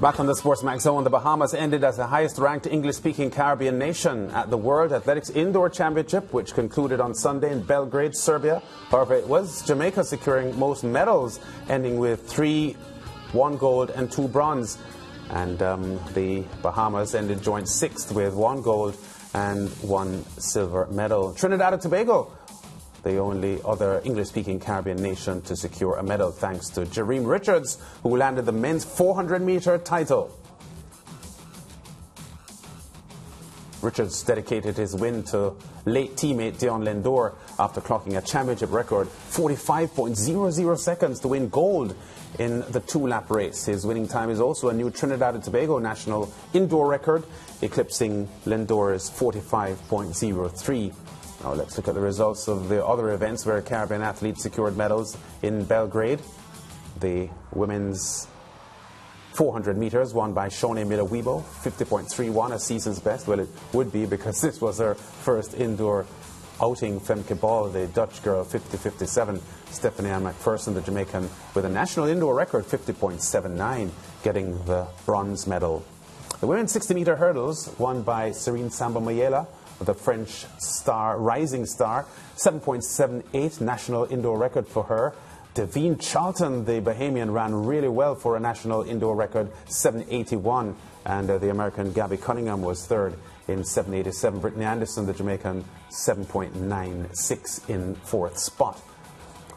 Back on the SportsMax zone, the Bahamas ended as the highest-ranked English-speaking Caribbean nation at the World Athletics Indoor Championship, which concluded on Sunday in Belgrade, Serbia. However, it was Jamaica securing most medals, ending with 1 gold and 2 bronze. And the Bahamas ended joint 6th with 1 gold and 1 silver medal. Trinidad and Tobago, the only other English-speaking Caribbean nation to secure a medal, thanks to Jareem Richards, who landed the men's 400-meter title. Richards dedicated his win to late teammate Lendore after clocking a championship record 45.00 seconds to win gold in the 2-lap race. His winning time is also a new Trinidad and Tobago national indoor record, eclipsing Lendore's 45.03. Now let's look at the results of the other events where Caribbean athletes secured medals in Belgrade. The women's 400 meters won by Shawnee Miller-Weibo, 50.31, a season's best. Well, it would be because this was her first indoor outing, Femke Ball, the Dutch girl, 50.57. Stephanie Ann McPherson, the Jamaican, with a national indoor record, 50.79, getting the bronze medal. The women's 60-meter hurdles won by Serene Samba-Mayela, the French star, rising star, 7.78 national indoor record for her. Davine Charlton, the Bahamian, ran really well for a national indoor record, 7.81, and the American Gabby Cunningham was third in 7.87. Brittany Anderson, the Jamaican, 7.96 in 4th spot.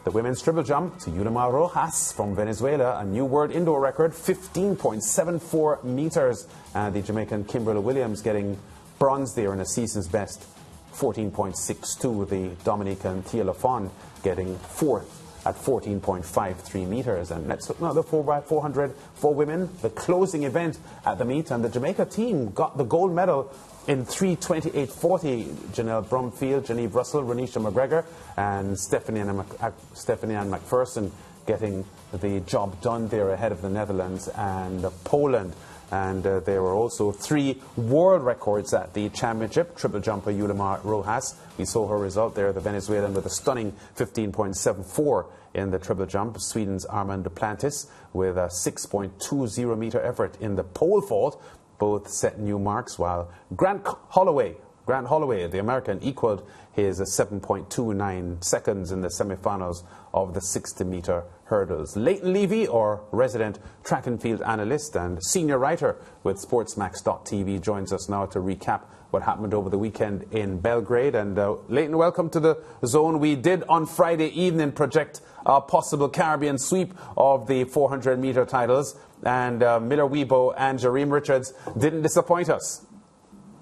The women's triple jump to Yulimar Rojas from Venezuela, a new world indoor record, 15.74 meters, and the Jamaican Kimberly Williams getting bronze there in a season's best, 14.62. The Dominican Tia Lafon getting 4th at 14.53 meters. And let's look now at the 4x400 for women, the closing event at the meet. And the Jamaica team got the gold medal in 3:28.40. Janelle Brumfield, Genevieve Russell, Renisha McGregor, and Stephanie Ann McPherson getting the job done there ahead of the Netherlands and Poland. And there were also 3 world records at the championship. Triple jumper Yulimar Rojas, we saw her result there, the Venezuelan, with a stunning 15.74 in the triple jump. Sweden's Armand Duplantis with a 6.20 meter effort in the pole vault. Both set new marks, while Grant Holloway, the American, equaled his 7.29 seconds in the semifinals of the 60-meter hurdles. Leighton Levy, our resident track and field analyst and senior writer with SportsMax.tv, joins us now to recap what happened over the weekend in Belgrade. And Leighton, welcome to the zone. We did on Friday evening project a possible Caribbean sweep of the 400-meter titles, and Miller-Weibo and Jareem Richards didn't disappoint us.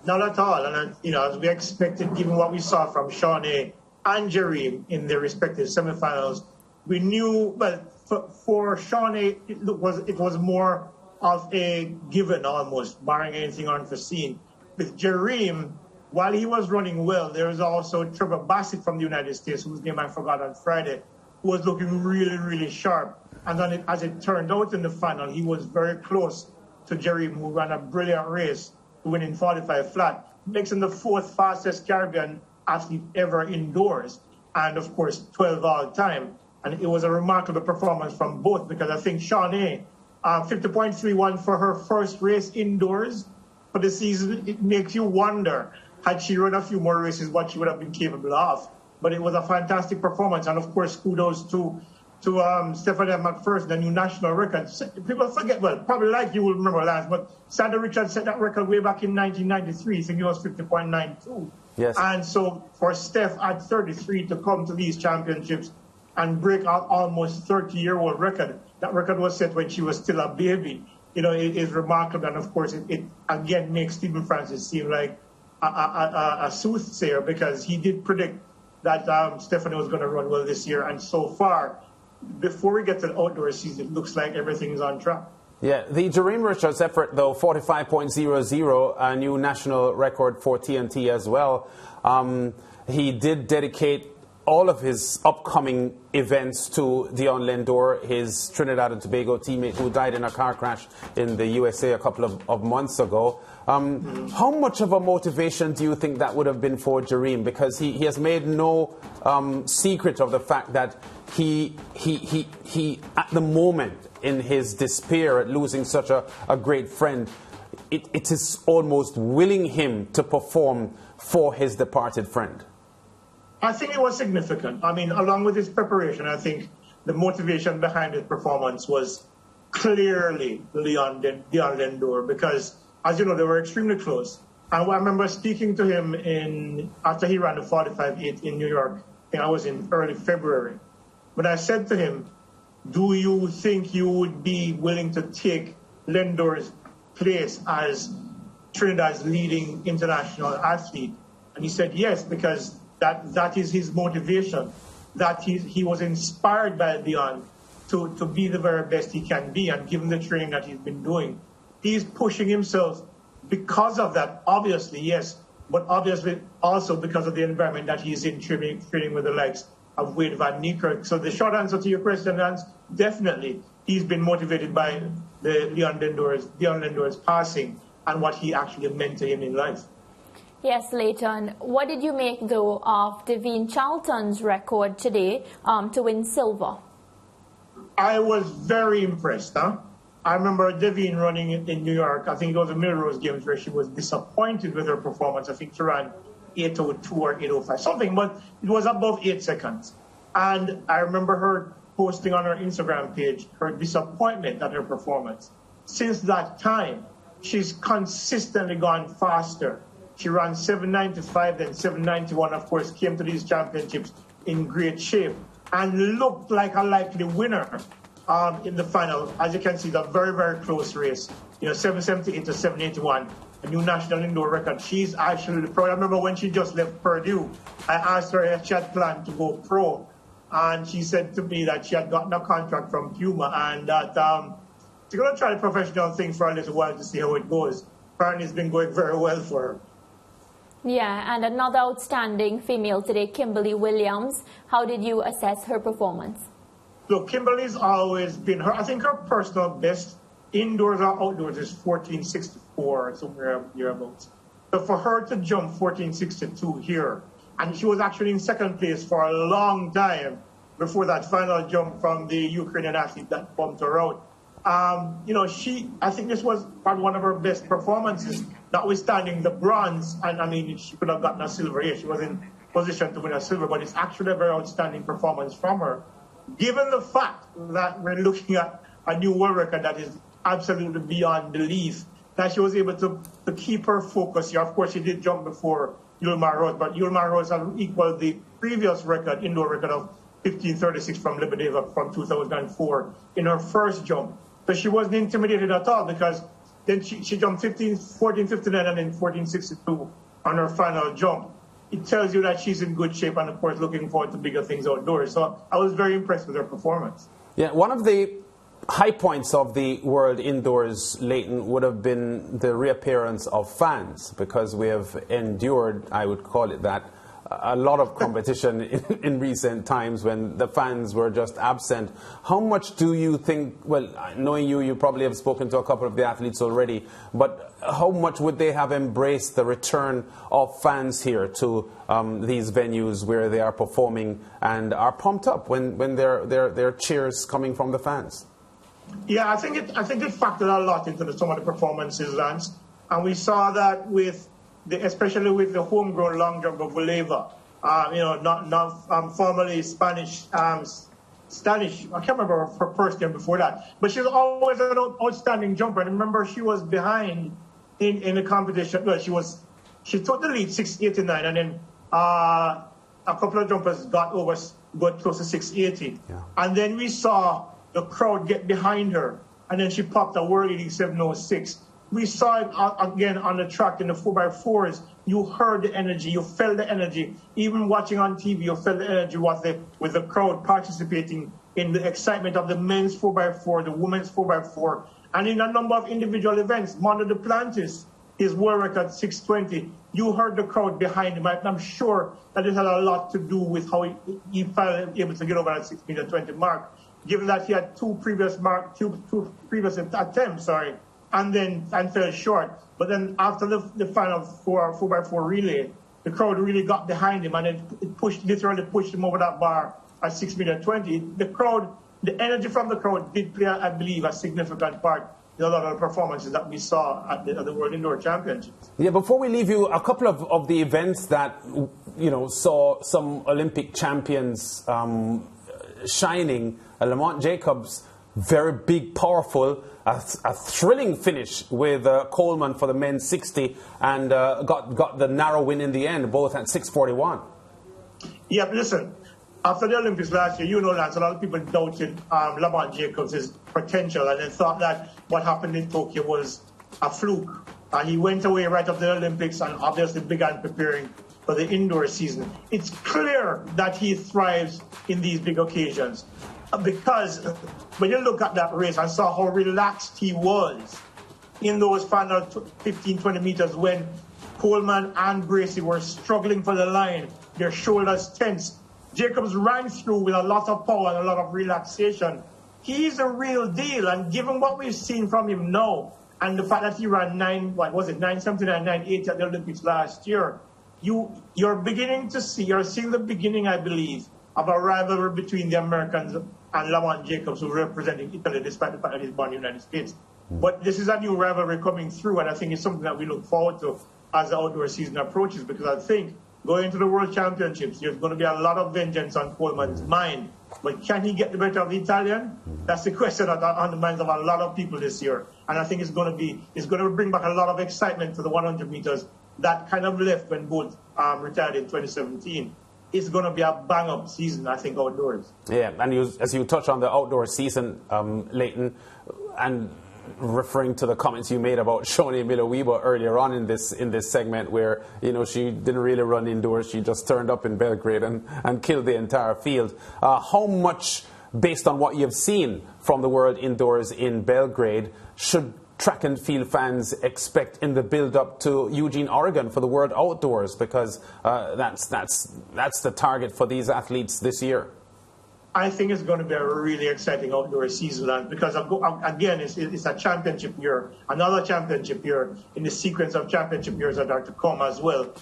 Not at all. And, as we expected, given what we saw from Shawnee and Jareem in their respective semifinals, we knew, well, for Shawnee, it was more of a given almost, barring anything unforeseen. With Jareem, while he was running well, there was also Trevor Bassett from the United States, whose name I forgot on Friday, who was looking really, really sharp. And then as it turned out in the final, he was very close to Jareem, who ran a brilliant race, winning 45 flat, makes him the 4th fastest Caribbean athlete ever indoors, and of course 12 all time. And it was a remarkable performance from both, because I think Shawnee, 50.31 for her first race indoors for the season. It makes you wonder, had she run a few more races, what she would have been capable of. But it was a fantastic performance, and of course kudos to Stephanie McPherson, the new national record. People forget, well, probably like you will remember last, but Sandra Richards set that record way back in 1993, so it was 50.92. Yes. And so for Steph at 33 to come to these championships and break out almost 30-year-old record, that record was set when she was still a baby. It is remarkable, and of course it again makes Stephen Francis seem like a soothsayer, because he did predict that Stephanie was going to run well this year, and so far, before we get to the outdoor season, it looks like everything's on track. Yeah, the Jareem Richards effort, though, 45.00, a new national record for TNT as well. He did dedicate all of his upcoming events to Lendore, his Trinidad and Tobago teammate who died in a car crash in the USA a couple of months ago. How much of a motivation do you think that would have been for Jareem? Because he has made no secret of the fact that he at the moment, in his despair at losing such a great friend, it is almost willing him to perform for his departed friend. I think it was significant. I mean, along with his preparation, I think the motivation behind his performance was clearly Leon Lendore, because, as you know, they were extremely close. And I remember speaking to him after he ran the 45.8 in New York. I think I was in early February. But I said to him, do you think you would be willing to take Lendore's place as Trinidad's leading international athlete? And he said yes, because that is his motivation, that he was inspired by Leon to be the very best he can be, and given the training that he's been doing, he's pushing himself because of that, obviously, yes, but obviously also because of the environment that he's in, training with the likes of Wade Van Niekerk. So the short answer to your question, Lance, definitely he's been motivated by Leon Lendore's passing and what he actually meant to him in life. Yes, Leighton. What did you make, though, of Devine Charlton's record today to win silver? I was very impressed. I remember Devine running in New York. I think it was the Melrose Games where she was disappointed with her performance. I think she ran 8:02 or 8:05, something, but it was above 8 seconds. And I remember her posting on her Instagram page her disappointment at her performance. Since that time, she's consistently gone faster. She ran 7:95, then 7:91, of course, came to these championships in great shape and looked like a likely winner in the final. As you can see, the very, very close race. 7:78 to 7:81, a new national indoor record. She's actually pro. I remember when she just left Purdue, I asked her if she had planned to go pro, and she said to me that she had gotten a contract from Puma and that she's going to try the professional thing for a little while to see how it goes. Apparently, it's been going very well for her. Yeah, and another outstanding female today, Kimberly Williams. How did you assess her performance? Look, Kimberly's always been I think her personal best, indoors or outdoors, is 14.64, somewhere thereabouts. So for her to jump 14.62 here, and she was actually in second place for a long time before that final jump from the Ukrainian athlete that bumped her out. I think this was probably one of her best performances, notwithstanding the bronze. And I mean, she could have gotten a silver. Yeah, she was in position to win a silver, but it's actually a very outstanding performance from her, given the fact that we're looking at a new world record that is absolutely beyond belief, that she was able to keep her focus here. Of course, she did jump before Yulma Rose, but Yulma Rose had equaled the previous record, indoor record of 15.36 from Lebedeva from 2004 in her first jump. So she wasn't intimidated at all, because then she jumped 14.59 and then 14.62 on her final jump. It tells you that she's in good shape and, of course, looking forward to bigger things outdoors. So I was very impressed with her performance. Yeah, one of the high points of the World Indoors, Leighton, would have been the reappearance of fans, because we have endured, I would call it that, a lot of competition in recent times when the fans were just absent. How much do you think, well, knowing you probably have spoken to a couple of the athletes already, but how much would they have embraced the return of fans here to these venues where they are performing and are pumped up when there are cheers coming from the fans? Yeah, I think it factored a lot into some of the performances, Lance. And we saw that especially with the homegrown long jumper Vuleva, not formerly Spanish, Spanish. I can't remember her first name before that, but she's always an outstanding jumper. And remember, she was behind in the competition. Well, she took the lead 6.89, and then a couple of jumpers got close to 6.80, yeah. And then we saw the crowd get behind her, and then she popped a world-leading 7.06. We saw it again on the track in the 4x4s. You heard the energy, you felt the energy. Even watching on TV, you felt the energy with the crowd participating in the excitement of the men's 4x4, the women's 4x4, and in a number of individual events. Mondo Duplantis, his world record 6:20. You heard the crowd behind him, and I'm sure that it had a lot to do with how he felt able to get over that 6.20 mark, given that he had two previous attempts, and fell short. But then after the final 4x4 relay, the crowd really got behind him, and it literally pushed him over that bar at 6:20. The energy from the crowd did play, I believe, a significant part in a lot of the performances that we saw at the World Indoor Championships. Yeah, before we leave you, a couple of the events that, saw some Olympic champions shining. Lamont Jacobs, very big, powerful, a thrilling finish with Coleman for the men's 60, and got the narrow win in the end, both at 6:41. Yeah, but listen, after the Olympics last year, Lance, a lot of people doubted Lamont Jacobs' potential, and they thought that what happened in Tokyo was a fluke. He went away right after the Olympics and obviously began preparing for the indoor season. It's clear that he thrives in these big occasions, because when you look at that race and saw how relaxed he was in those final 15-20 meters when Coleman and Bracey were struggling for the line, their shoulders tense, Jacobs ran through with a lot of power and a lot of relaxation. He's a real deal, and given what we've seen from him now, and the fact that he ran 979, 980 at the Olympics last year, you're beginning to see, you're seeing the beginning, I believe, of a rivalry between the Americans and Lamont Jacobs, who are representing Italy, despite the fact that he's born in the United States. But this is a new rivalry coming through, and I think it's something that we look forward to as the outdoor season approaches, because I think going to the World Championships, there's going to be a lot of vengeance on Coleman's mind. But can he get the better of the Italian? That's the question on the minds of a lot of people this year. And I think it's going to bring back a lot of excitement to the 100 meters that kind of left when both retired in 2017. It's going to be a bang-up season, I think, outdoors. Yeah, and as you touch on the outdoor season, Leighton, and referring to the comments you made about Shaunae Miller-Weber earlier on in this segment, where she didn't really run indoors, she just turned up in Belgrade and killed the entire field. How much, based on what you've seen from the World Indoors in Belgrade, should track and field fans expect in the build-up to Eugene, Oregon for the World Outdoors? Because that's the target for these athletes this year. I think it's going to be a really exciting outdoor season, because again, it's a championship year, another championship year in the sequence of championship years that are to come as well.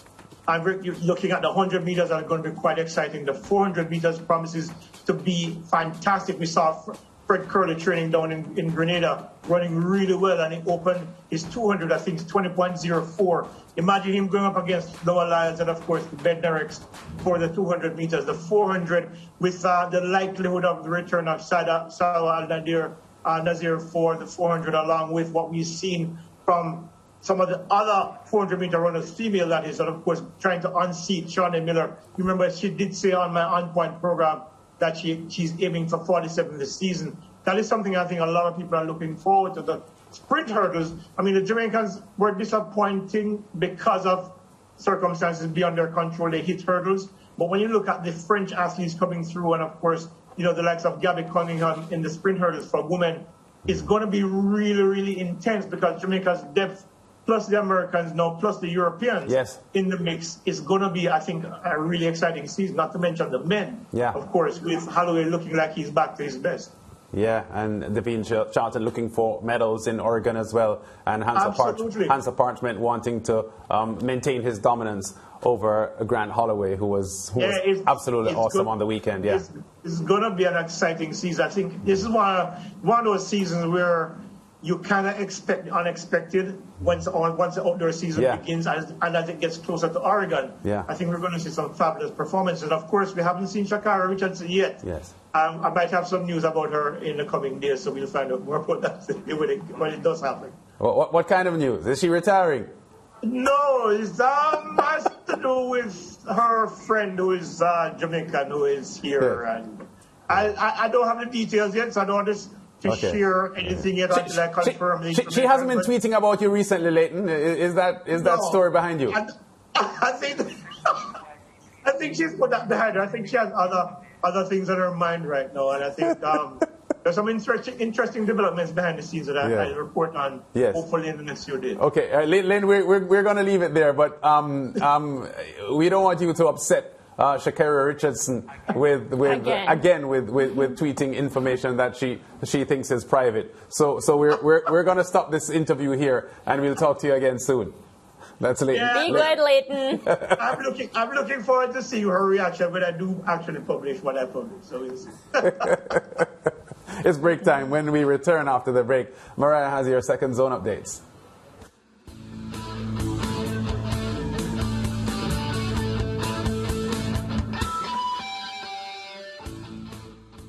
I'm looking at the 100 meters that are going to be quite exciting. The 400 meters promises to be fantastic. We saw Fred Curley training down in Grenada, running really well, and he opened his 200, I think, 20.04. Imagine him going up against Noah Lyles and, of course, the Bednareks for the 200 meters. The 400, with the likelihood of the return of Salwa Al-Nazir for the 400, along with what we've seen from some of the other 400-meter runners, female that is, and of course, trying to unseat Shaunae Miller. You remember she did say on my On Point program that she's aiming for 47 this season. That is something I think a lot of people are looking forward to. The sprint hurdles, I mean, the Jamaicans were disappointing because of circumstances beyond their control. They hit hurdles. But when you look at the French athletes coming through, and of course, the likes of Gabby Cunningham in the sprint hurdles for women, it's going to be really, really intense, because Jamaica's depth, plus the Americans now, plus the Europeans in the mix, is going to be, I think, a really exciting season, not to mention the men, of course, with Holloway looking like he's back to his best. Yeah, and Devine Charlton looking for medals in Oregon as well, and Hansa Parchment wanting to maintain his dominance over Grant Holloway, who was absolutely awesome on the weekend. Yeah, it's going to be an exciting season. I think this is one of those seasons where you kind of expect the unexpected once the outdoor season begins, and as it gets closer to Oregon. I think we're going to see some fabulous performances. Of course, we haven't seen Shakara Richardson yet. I might have some news about her in the coming days, so we'll find out more about that when it does happen. What kind of news? Is she retiring? No, it has to do with her friend who is Jamaican, who is here. And I don't have the details yet, so I don't want to share anything yet until I confirm the information. She hasn't been tweeting about you recently, Leighton. Is that story behind you? I think she's put that behind her. I think she has other things on her mind right now, and I think there's some interesting developments behind the scenes that I'll report on, hopefully in the next few days. Okay, Lynn, we're going to leave it there, but we don't want you to upset Shakira Richardson with tweeting information that she thinks is private. So we're going to stop this interview here, and we'll talk to you again soon. That's Leighton. Yeah. Be good, Leighton. I'm looking forward to see her reaction when I do actually publish what I publish. So we'll see. It's break time. When we return after the break, Mariah has your second zone updates.